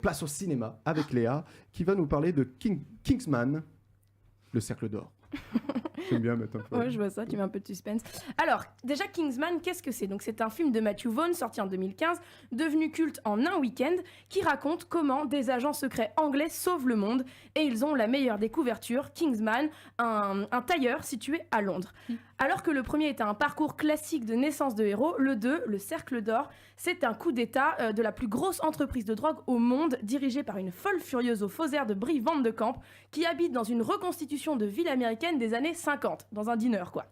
place au cinéma avec Léa qui va nous parler de Kingsman, le cercle d'or. J'aime bien mettre un peu. Ouais, je vois ça, tu mets un peu de suspense. Alors, déjà, Kingsman, qu'est-ce que c'est ? Donc, c'est un film de Matthew Vaughn, sorti en 2015, devenu culte en un week-end, qui raconte comment des agents secrets anglais sauvent le monde, et ils ont la meilleure des couvertures, Kingsman, un tailleur situé à Londres. Alors que le premier était un parcours classique de naissance de héros, le 2, le cercle d'or, c'est un coup d'état de la plus grosse entreprise de drogue au monde, dirigée par une folle furieuse aux faux airs de Brie Van de Camp, qui habite dans une reconstitution de ville américaine des années 50, dans un dîner quoi.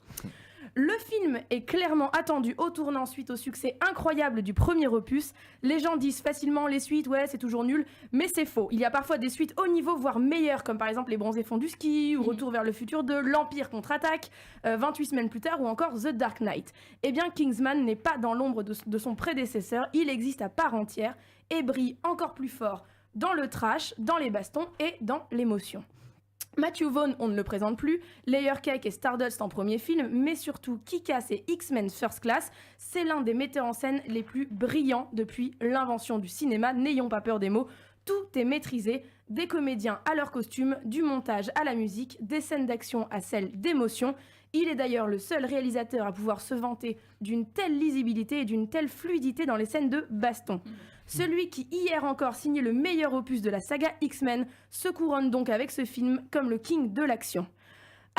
Le film est clairement attendu au tournant suite au succès incroyable du premier opus. Les gens disent facilement les suites, ouais c'est toujours nul, mais c'est faux. Il y a parfois des suites haut niveau, voire meilleures, comme par exemple Les Bronzés fonds du ski, ou Retour vers le futur 2, L'Empire contre-attaque, 28 semaines plus tard, ou encore The Dark Knight. Eh bien Kingsman n'est pas dans l'ombre de son prédécesseur, il existe à part entière, et brille encore plus fort dans le trash, dans les bastons et dans l'émotion. Matthew Vaughn, on ne le présente plus, Layer Cake et Stardust en premier film, mais surtout Kick-Ass et X-Men First Class, c'est l'un des metteurs en scène les plus brillants depuis l'invention du cinéma, n'ayons pas peur des mots, tout est maîtrisé, des comédiens à leur costume, du montage à la musique, des scènes d'action à celles d'émotion. Il est d'ailleurs le seul réalisateur à pouvoir se vanter d'une telle lisibilité et d'une telle fluidité dans les scènes de baston. Celui qui hier encore signait le meilleur opus de la saga X-Men se couronne donc avec ce film comme le king de l'action.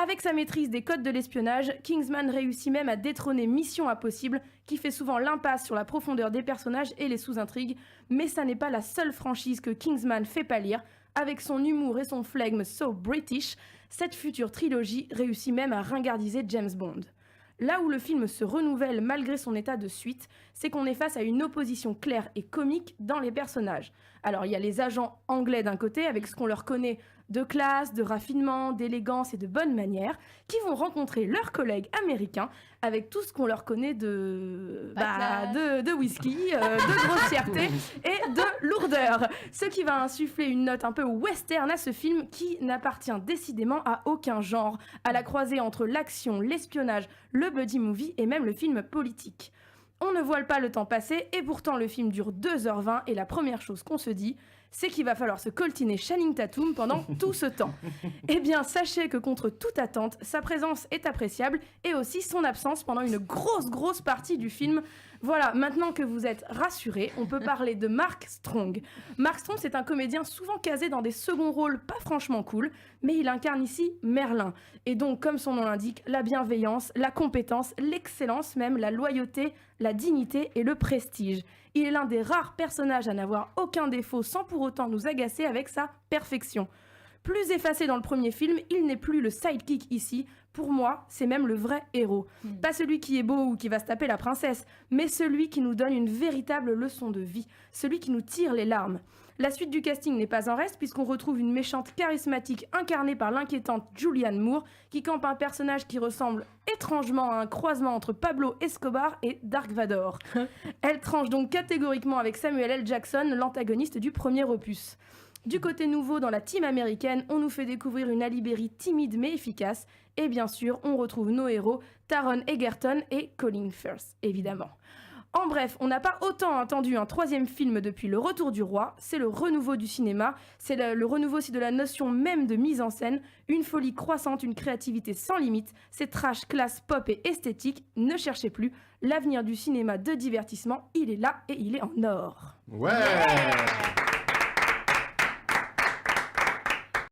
Avec sa maîtrise des codes de l'espionnage, Kingsman réussit même à détrôner Mission Impossible, qui fait souvent l'impasse sur la profondeur des personnages et les sous-intrigues, mais ça n'est pas la seule franchise que Kingsman fait pâlir. Avec son humour et son flegme so British, cette future trilogie réussit même à ringardiser James Bond. Là où le film se renouvelle malgré son état de suite, c'est qu'on est face à une opposition claire et comique dans les personnages. Alors il y a les agents anglais d'un côté, avec ce qu'on leur connaît de classe, de raffinement, d'élégance et de bonne manière, qui vont rencontrer leurs collègues américains avec tout ce qu'on leur connaît de whisky, de grossièreté et de lourdeur. Ce qui va insuffler une note un peu western à ce film qui n'appartient décidément à aucun genre, à la croisée entre l'action, l'espionnage, le buddy movie et même le film politique. On ne voile pas le temps passer et pourtant le film dure 2h20 et la première chose qu'on se dit, c'est qu'il va falloir se coltiner Channing Tatum pendant tout ce temps. Eh bien, sachez que contre toute attente, sa présence est appréciable et aussi son absence pendant une grosse partie du film. Voilà, maintenant que vous êtes rassurés, on peut parler de Mark Strong. Mark Strong, c'est un comédien souvent casé dans des seconds rôles pas franchement cool, mais il incarne ici Merlin. Et donc, comme son nom l'indique, la bienveillance, la compétence, l'excellence même, la loyauté, la dignité et le prestige. Il est l'un des rares personnages à n'avoir aucun défaut sans pour autant nous agacer avec sa perfection. Plus effacé dans le premier film, il n'est plus le sidekick ici. Pour moi, c'est même le vrai héros. Pas celui qui est beau ou qui va se taper la princesse, mais celui qui nous donne une véritable leçon de vie, celui qui nous tire les larmes. La suite du casting n'est pas en reste puisqu'on retrouve une méchante charismatique incarnée par l'inquiétante Julianne Moore qui campe un personnage qui ressemble étrangement à un croisement entre Pablo Escobar et Dark Vador. Elle tranche donc catégoriquement avec Samuel L. Jackson, l'antagoniste du premier opus. Du côté nouveau, dans la team américaine, on nous fait découvrir une Halle Berry timide mais efficace. Et bien sûr, on retrouve nos héros, Taron Egerton et Colin Firth, évidemment. En bref, on n'a pas autant attendu un troisième film depuis Le Retour du Roi, c'est le renouveau du cinéma, c'est le renouveau aussi de la notion même de mise en scène, une folie croissante, une créativité sans limite, c'est trash, classe, pop et esthétique, ne cherchez plus, l'avenir du cinéma de divertissement, il est là et il est en or. Ouais.